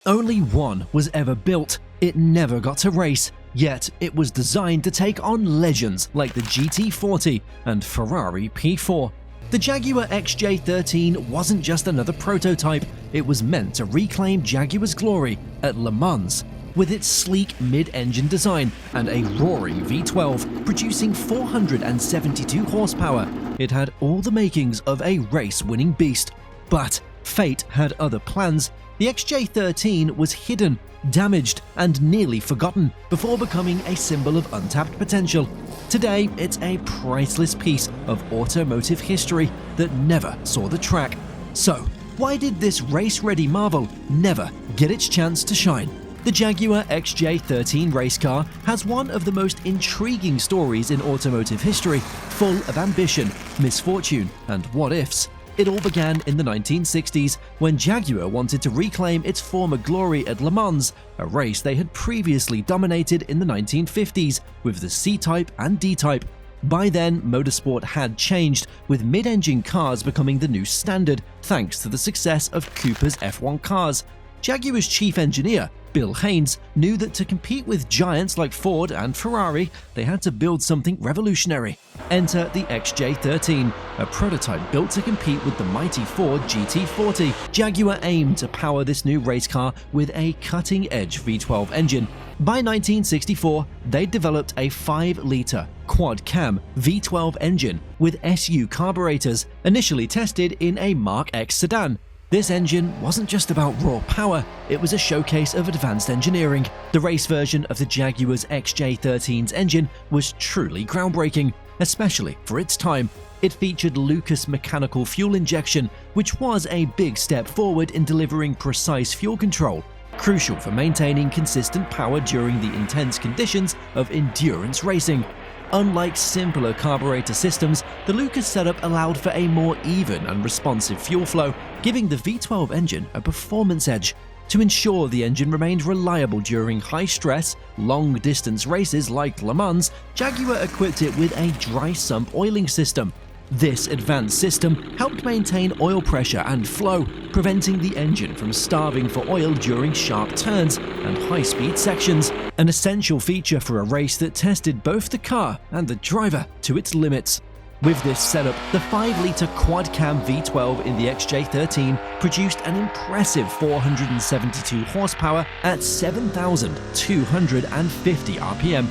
Only one was ever built. It never got to race, yet it was designed to take on legends like the GT40 and Ferrari P4. The Jaguar XJ13 wasn't just another prototype, it was meant to reclaim Jaguar's glory at Le Mans. With its sleek mid-engine design and a roaring V12 producing 472 horsepower, it had all the makings of a race-winning beast. But fate had other plans. The XJ13 was hidden, damaged, and nearly forgotten before becoming a symbol of untapped potential. Today, it's a priceless piece of automotive history that never saw the track. So, why did this race-ready marvel never get its chance to shine? The Jaguar XJ13 race car has one of the most intriguing stories in automotive history, full of ambition, misfortune, and what-ifs. It all began in the 1960s when Jaguar wanted to reclaim its former glory at Le Mans, a race they had previously dominated in the 1950s with the C-Type and D-Type. By then, motorsport had changed, with mid-engine cars becoming the new standard thanks to the success of Cooper's F1 cars. Jaguar's chief engineer, Bill Haynes, knew that to compete with giants like Ford and Ferrari, they had to build something revolutionary. Enter the XJ13, a prototype built to compete with the mighty Ford GT40. Jaguar aimed to power this new race car with a cutting-edge V12 engine. By 1964, they developed a 5-liter quad-cam V12 engine with SU carburetors, initially tested in a Mark X sedan. This engine wasn't just about raw power, it was a showcase of advanced engineering. The race version of the Jaguar's XJ13's engine was truly groundbreaking, especially for its time. It featured Lucas mechanical fuel injection, which was a big step forward in delivering precise fuel control, crucial for maintaining consistent power during the intense conditions of endurance racing. Unlike simpler carburetor systems, the Lucas setup allowed for a more even and responsive fuel flow, giving the V12 engine a performance edge. To ensure the engine remained reliable during high-stress, long-distance races like Le Mans, Jaguar equipped it with a dry sump oiling system. This advanced system helped maintain oil pressure and flow, preventing the engine from starving for oil during sharp turns and high-speed sections, an essential feature for a race that tested both the car and the driver to its limits. With this setup, the 5-liter quad-cam V12 in the XJ13 produced an impressive 472 horsepower at 7,250 RPM.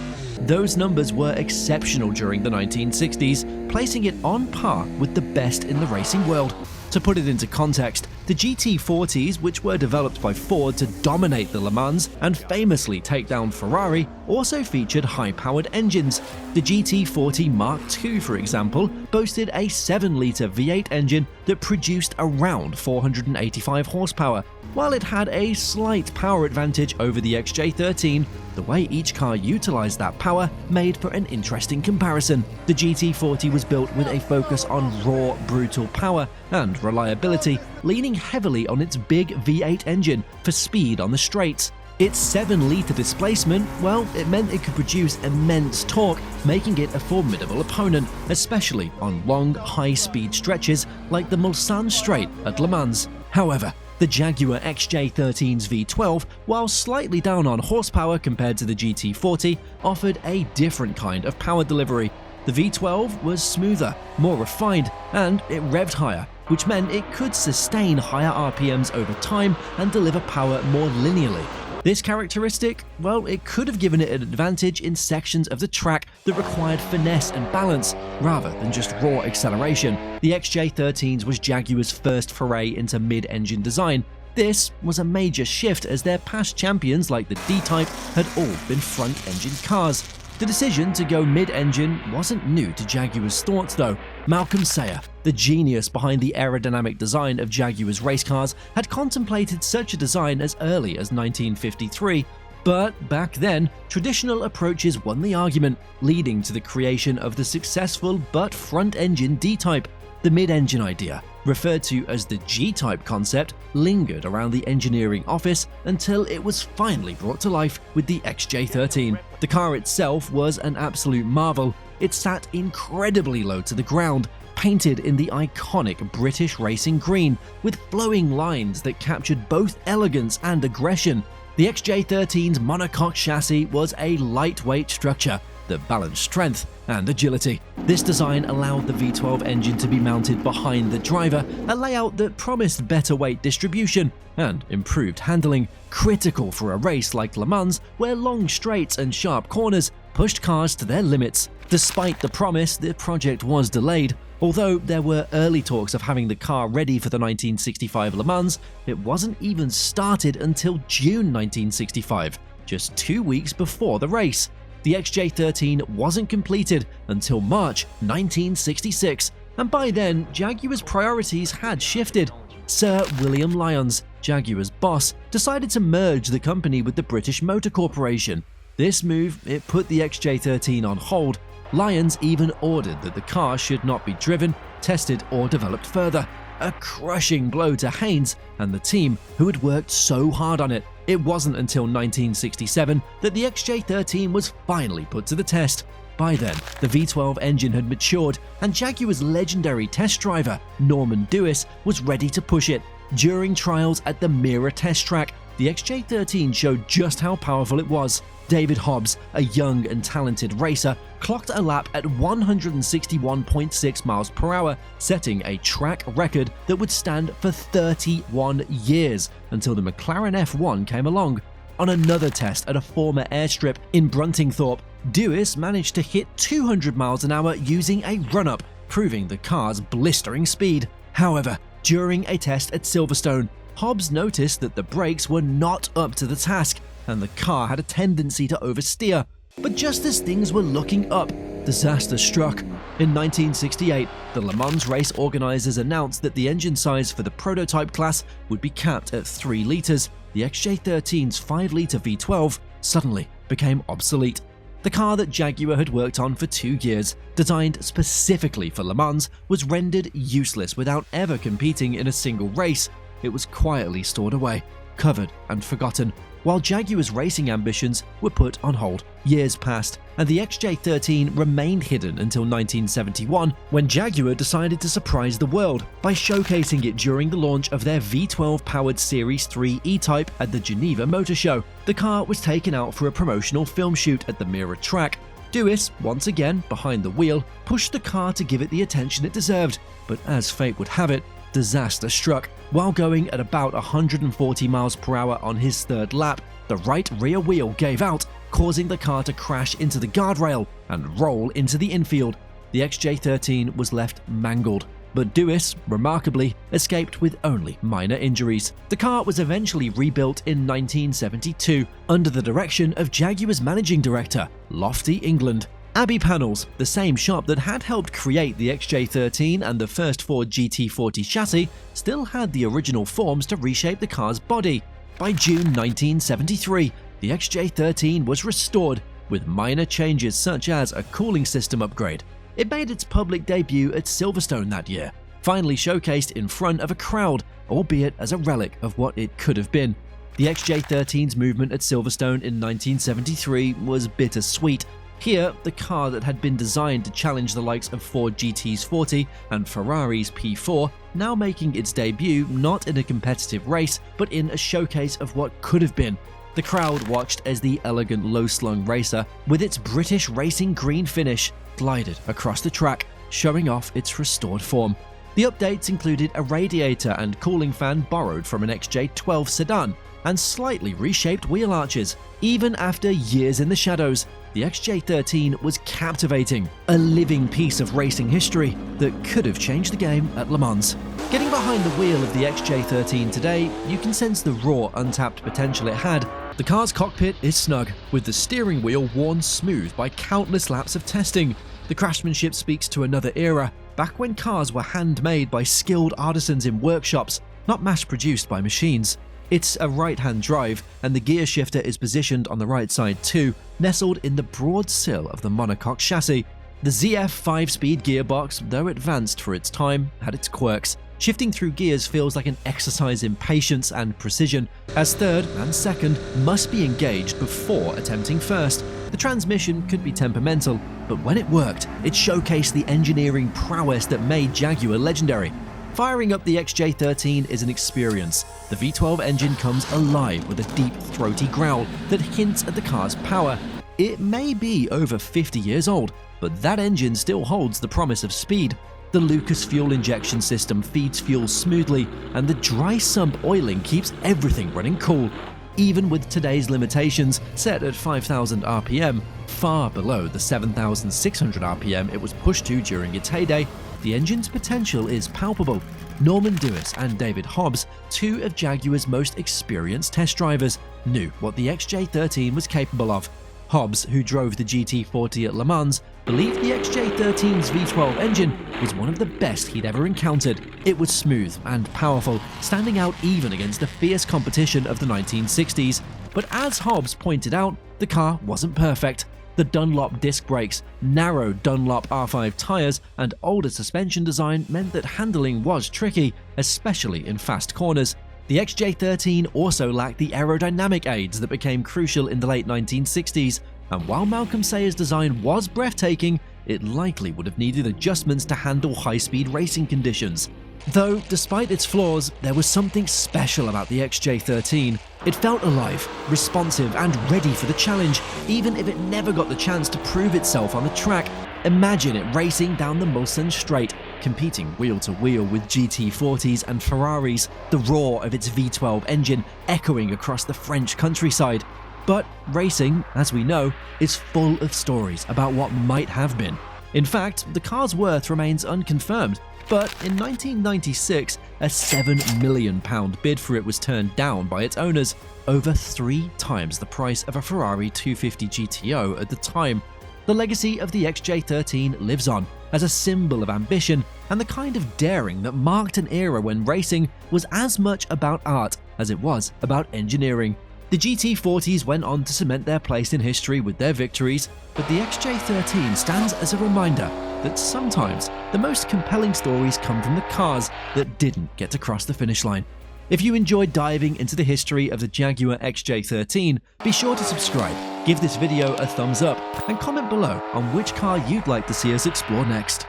Those numbers were exceptional during the 1960s, placing it on par with the best in the racing world. To put it into context, the GT40's, which were developed by Ford to dominate the Le Mans and famously take down Ferrari, also featured high-powered engines. The GT40 Mark II, for example, boasted a 7-liter V8 engine that produced around 485 horsepower. While it had a slight power advantage over the XJ13, the way each car utilized that power made for an interesting comparison. The GT40 was built with a focus on raw, brutal power and reliability, leaning heavily on its big V8 engine for speed on the straights. Its 7-liter displacement, well, it meant it could produce immense torque, making it a formidable opponent, especially on long, high-speed stretches like the Mulsanne Straight at Le Mans. However, the Jaguar XJ13's V12, while slightly down on horsepower compared to the GT40, offered a different kind of power delivery. The V12 was smoother, more refined, and it revved higher, which meant it could sustain higher RPMs over time and deliver power more linearly. This characteristic, well, it could have given it an advantage in sections of the track that required finesse and balance, rather than just raw acceleration. The XJ13's was Jaguar's first foray into mid-engine design. This was a major shift as their past champions like the D-Type had all been front-engine cars. The decision to go mid-engine wasn't new to Jaguar's thoughts though. Malcolm Sayer, the genius behind the aerodynamic design of Jaguar's race cars, had contemplated such a design as early as 1953, but back then, traditional approaches won the argument, leading to the creation of the successful but front-engine D-Type. The mid-engine idea, referred to as the G-Type concept, lingered around the engineering office until it was finally brought to life with the XJ13. The car itself was an absolute marvel. It sat incredibly low to the ground, painted in the iconic British racing green with flowing lines that captured both elegance and aggression. The XJ13's monocoque chassis was a lightweight structure that balanced strength and agility. This design allowed the V12 engine to be mounted behind the driver, a layout that promised better weight distribution and improved handling, critical for a race like Le Mans where long straights and sharp corners pushed cars to their limits. Despite the promise, the project was delayed. Although there were early talks of having the car ready for the 1965 Le Mans, it wasn't even started until June 1965, just 2 weeks before the race. The XJ13 wasn't completed until March 1966, and by then, Jaguar's priorities had shifted. Sir William Lyons, Jaguar's boss, decided to merge the company with the British Motor Corporation. This move, it put the XJ13 on hold. Lyons even ordered that the car should not be driven, tested, or developed further. A crushing blow to Haynes and the team who had worked so hard on it. It wasn't until 1967 that the XJ13 was finally put to the test. By then, the V12 engine had matured, and Jaguar's legendary test driver, Norman Dewis, was ready to push it. During trials at the Mirror test track, the XJ13 showed just how powerful it was. David Hobbs, a young and talented racer, clocked a lap at 161.6 miles per hour, setting a track record that would stand for 31 years until the McLaren F1 came along. On another test at a former airstrip in Bruntingthorpe, Dewis managed to hit 200 miles an hour using a run-up, proving the car's blistering speed. However, during a test at Silverstone, Hobbs noticed that the brakes were not up to the task, and the car had a tendency to oversteer. But just as things were looking up, disaster struck. In 1968, the Le Mans race organizers announced that the engine size for the prototype class would be capped at 3 liters. The XJ13's 5-liter V12 suddenly became obsolete. The car that Jaguar had worked on for 2 years, designed specifically for Le Mans, was rendered useless without ever competing in a single race. It was quietly stored away, covered and forgotten, while Jaguar's racing ambitions were put on hold. Years passed, and the XJ13 remained hidden until 1971, when Jaguar decided to surprise the world by showcasing it during the launch of their V12-powered Series 3 E-Type at the Geneva Motor Show. The car was taken out for a promotional film shoot at the Mirror track. Dewis, once again behind the wheel, pushed the car to give it the attention it deserved, but as fate would have it, disaster struck. While going at about 140 miles per hour on his third lap, the right rear wheel gave out, causing the car to crash into the guardrail and roll into the infield. The XJ13 was left mangled, but Dewis, remarkably, escaped with only minor injuries. The car was eventually rebuilt in 1972 under the direction of Jaguar's managing director, Lofty England. Abbey Panels, the same shop that had helped create the XJ13 and the first Ford GT40 chassis, still had the original forms to reshape the car's body. By June 1973, the XJ13 was restored with minor changes such as a cooling system upgrade. It made its public debut at Silverstone that year, finally showcased in front of a crowd, albeit as a relic of what it could have been. The XJ13's movement at Silverstone in 1973 was bittersweet. Here, the car that had been designed to challenge the likes of Ford GT40 and Ferrari's P4, now making its debut not in a competitive race, but in a showcase of what could have been. The crowd watched as the elegant low-slung racer, with its British racing green finish, glided across the track, showing off its restored form. The updates included a radiator and cooling fan borrowed from an XJ12 sedan, and slightly reshaped wheel arches. Even after years in the shadows, the XJ13 was captivating, a living piece of racing history that could have changed the game at Le Mans. Getting behind the wheel of the XJ13 today, you can sense the raw, untapped potential it had. The car's cockpit is snug, with the steering wheel worn smooth by countless laps of testing. The craftsmanship speaks to another era, back when cars were handmade by skilled artisans in workshops, not mass-produced by machines. It's a right-hand drive, and the gear shifter is positioned on the right side too, nestled in the broad sill of the monocoque chassis. The ZF 5-speed gearbox, though advanced for its time, had its quirks. Shifting through gears feels like an exercise in patience and precision, as third and second must be engaged before attempting first. The transmission could be temperamental, but when it worked, it showcased the engineering prowess that made Jaguar legendary. Firing up the XJ13 is an experience. The V12 engine comes alive with a deep, throaty growl that hints at the car's power. It may be over 50 years old, but that engine still holds the promise of speed. The Lucas fuel injection system feeds fuel smoothly, and the dry sump oiling keeps everything running cool. Even with today's limitations, set at 5,000 RPM, far below the 7,600 RPM it was pushed to during its heyday, the engine's potential is palpable. Norman Dewis and David Hobbs, two of Jaguar's most experienced test drivers, knew what the XJ13 was capable of. Hobbs, who drove the GT40 at Le Mans, believed the XJ13's V12 engine was one of the best he'd ever encountered. It was smooth and powerful, standing out even against the fierce competition of the 1960s. But as Hobbs pointed out, the car wasn't perfect. The Dunlop disc brakes, narrow Dunlop R5 tires, and older suspension design meant that handling was tricky, especially in fast corners. The XJ13 also lacked the aerodynamic aids that became crucial in the late 1960s, and while Malcolm Sayers' design was breathtaking, it likely would have needed adjustments to handle high-speed racing conditions. Though, despite its flaws, there was something special about the XJ13. It felt alive, responsive, and ready for the challenge, even if it never got the chance to prove itself on the track. Imagine it racing down the Mulsanne Straight, competing wheel-to-wheel with GT40's and Ferraris, the roar of its V12 engine echoing across the French countryside. But racing, as we know, is full of stories about what might have been. In fact, the car's worth remains unconfirmed, but in 1996, a £7 million bid for it was turned down by its owners, over 3 times the price of a Ferrari 250 GTO at the time. The legacy of the XJ13 lives on as a symbol of ambition and the kind of daring that marked an era when racing was as much about art as it was about engineering. The GT40's went on to cement their place in history with their victories, but the XJ13 stands as a reminder that sometimes the most compelling stories come from the cars that didn't get to cross the finish line. If you enjoyed diving into the history of the Jaguar XJ13, be sure to subscribe, give this video a thumbs up, and comment below on which car you'd like to see us explore next.